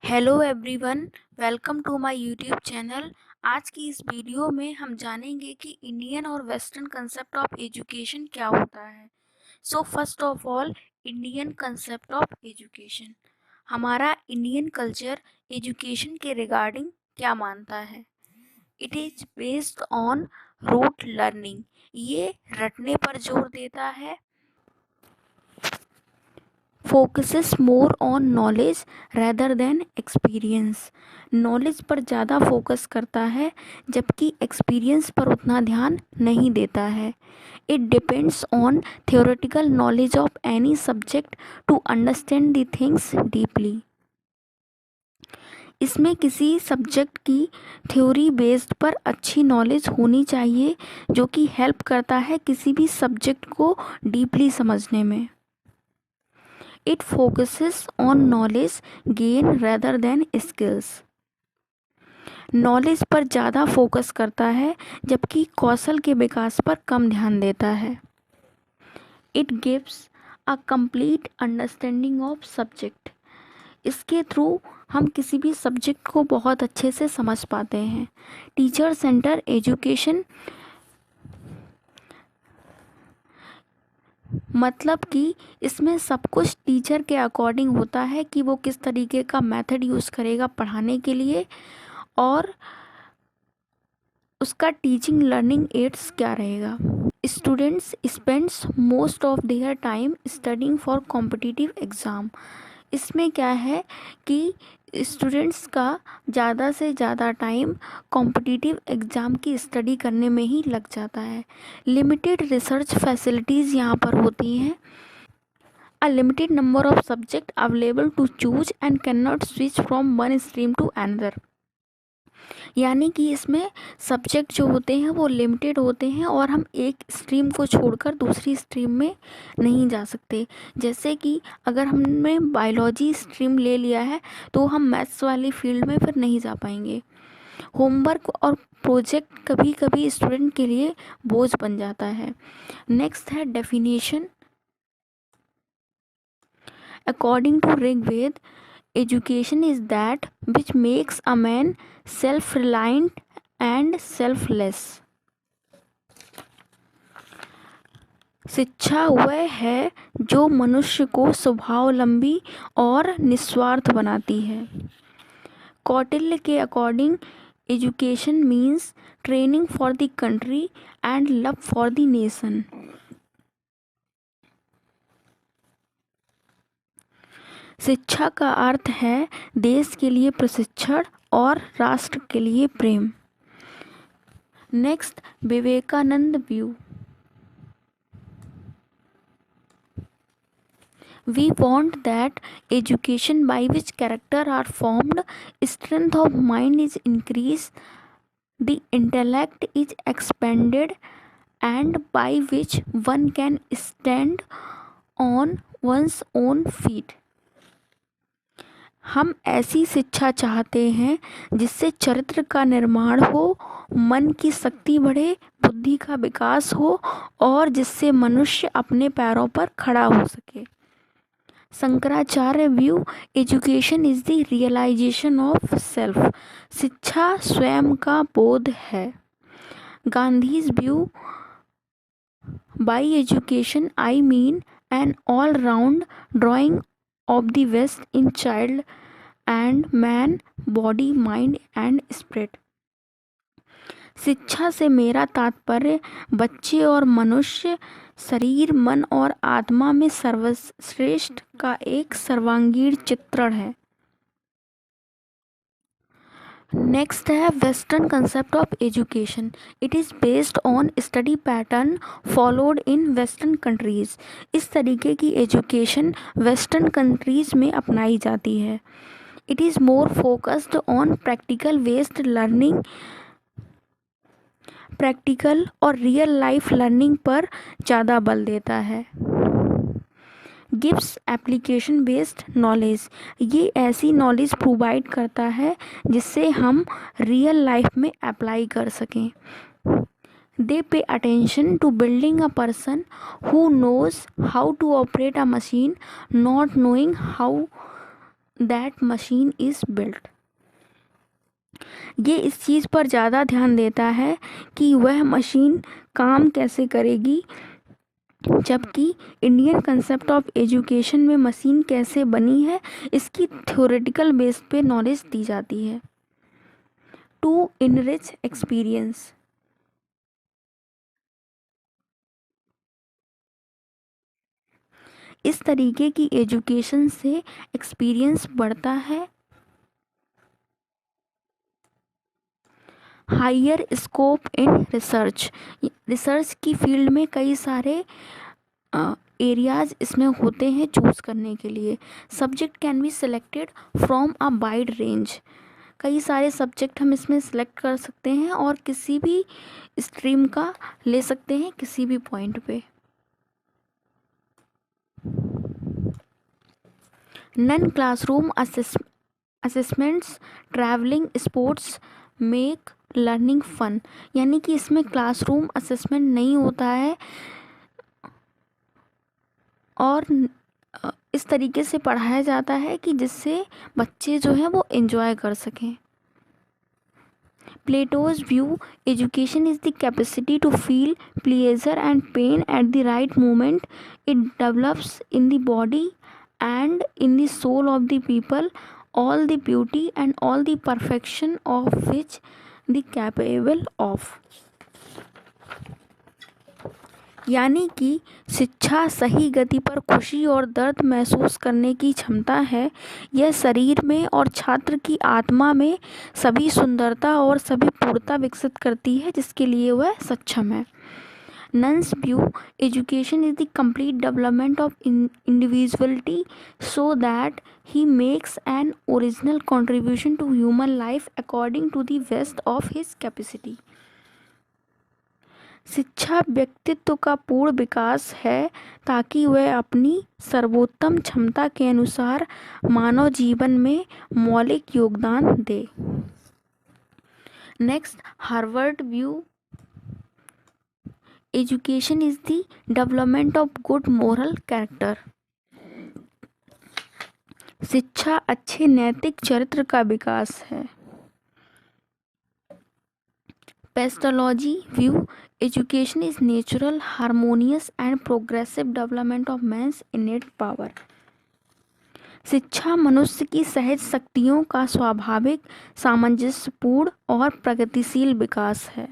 Hello everyone, welcome to my YouTube channel. आज की इस वीडियो में हम जानेंगे कि इंडियन और वेस्टर्न कंसेप्ट ऑफ एजुकेशन क्या होता है। So first of all, Indian concept of education. हमारा इंडियन कल्चर एजुकेशन के रिगार्डिंग क्या मानता है। It is based on rote learning. ये रटने पर जोर देता है। Focuses more on knowledge rather than experience. Knowledge पर ज़्यादा फोकस करता है जबकि एक्सपीरियंस पर उतना ध्यान नहीं देता है। It depends on theoretical knowledge of any subject to understand the things deeply. इसमें किसी सब्जेक्ट की थ्योरी बेस्ड पर अच्छी नॉलेज होनी चाहिए जो कि हेल्प करता है किसी भी सब्जेक्ट को डीपली समझने में। It focuses on knowledge gain rather than skills. Knowledge पर ज़्यादा फोकस करता है जबकि कौशल के विकास पर कम ध्यान देता है। It gives a complete understanding of subject. इसके थ्रू हम किसी भी सब्जेक्ट को बहुत अच्छे से समझ पाते हैं। टीचर सेंटर एजुकेशन मतलब कि इसमें सब कुछ टीचर के अकॉर्डिंग होता है कि वो किस तरीके का मेथड यूज़ करेगा पढ़ाने के लिए और उसका टीचिंग लर्निंग एड्स क्या रहेगा। Students spends most of their time studying for competitive exam. इसमें क्या है कि स्टूडेंट्स का ज़्यादा से ज़्यादा टाइम कॉम्पिटिटिव एग्ज़ाम की स्टडी करने में ही लग जाता है। लिमिटेड रिसर्च फैसिलिटीज़ यहाँ पर होती हैं। A limited number of subjects available to choose and cannot switch from one stream to another। यानी कि इसमें सब्जेक्ट जो होते हैं वो लिमिटेड होते हैं और हम एक स्ट्रीम को छोड़कर दूसरी स्ट्रीम में नहीं जा सकते। जैसे कि अगर हमने बायोलॉजी स्ट्रीम ले लिया है तो हम मैथ्स वाली फील्ड में फिर नहीं जा पाएंगे। होमवर्क और प्रोजेक्ट कभी कभी स्टूडेंट के लिए बोझ बन जाता है। नेक्स्ट है definition. According to Rigveda, education is that which makes a man self-reliant and selfless। शिक्षा वह है जो मनुष्य को स्वावलंबी और निस्वार्थ बनाती है। कौटिल्य के according education means training for the country and love for the nation. शिक्षा का अर्थ है देश के लिए प्रशिक्षण और राष्ट्र के लिए प्रेम। Next, Vivekananda view. We want that education by which character are formed, strength of mind is increased, the intellect is expanded, and by which one can stand on one's own feet। हम ऐसी शिक्षा चाहते हैं जिससे चरित्र का निर्माण हो, मन की शक्ति बढ़े, बुद्धि का विकास हो और जिससे मनुष्य अपने पैरों पर खड़ा हो सके। Shankaracharya view, education is the realisation of self. शिक्षा स्वयं का बोध है। Gandhi's view, by education I mean an all round drawing of the best in child and man, body, mind and spirit. शिक्षा से मेरा तात्पर्य बच्चे और मनुष्य शरीर, मन और आत्मा में सर्वश्रेष्ठ का एक सर्वांगीण चित्रण है। नेक्स्ट है western concept of education. It is based on study pattern followed in western countries. इस तरीके की एजुकेशन वेस्टर्न कंट्रीज़ में अपनाई जाती है। It is more focused on practical based learning. Practical और रियल लाइफ लर्निंग पर ज़्यादा बल देता है। Gives application based knowledge. ये ऐसी नॉलेज प्रोवाइड करता है जिससे हम रियल लाइफ में अप्लाई कर सकें। They pay attention to building a person who knows how to operate a machine, not knowing how that machine is built. ये इस चीज़ पर ज़्यादा ध्यान देता है कि वह मशीन काम कैसे करेगी, जबकि इंडियन कंसेप्ट ऑफ एजुकेशन में मशीन कैसे बनी है इसकी थ्योरेटिकल बेस पे नॉलेज दी जाती है। To enrich experience. इस तरीके की एजुकेशन से एक्सपीरियंस बढ़ता है। Higher scope in research. Research की फील्ड में कई सारे एरियाज इसमें होते हैं चूज़ करने के लिए। Subject can be selected from a wide range. कई सारे सब्जेक्ट हम इसमें सिलेक्ट कर सकते हैं और किसी भी स्ट्रीम का ले सकते हैं किसी भी पॉइंट पे। Non classroom assessments, travelling, sports make learning fun. यानी कि इसमें क्लासरूम असेसमेंट नहीं होता है और इस तरीके से पढ़ाया जाता है कि जिससे बच्चे जो हैं वो एंजॉय कर सकें। Plato's view, education is the capacity to feel pleasure and pain at the right moment. It develops in the body and in the soul of the people all the beauty and all the perfection of which the capable of। यानी कि शिक्षा सही गति पर खुशी और दर्द महसूस करने की क्षमता है। यह शरीर में और छात्र की आत्मा में सभी सुंदरता और सभी पूर्णता विकसित करती है जिसके लिए वह सक्षम है। Nunn's view, education is the complete development of individuality so that he makes an original contribution to human life according to the best of his capacity. शिक्षा व्यक्तित्व का पूर्ण विकास है ताकि वह अपनी सर्वोत्तम क्षमता के अनुसार मानव जीवन में मौलिक योगदान दे। Next, Harvard view, education is the development of good moral character. शिक्षा अच्छे नैतिक चरित्र का विकास है। Pestalozzi view, education is natural, harmonious and progressive development of man's innate power. शिक्षा मनुष्य की सहज शक्तियों का स्वाभाविक, सामंजस्यपूर्ण और प्रगतिशील विकास है।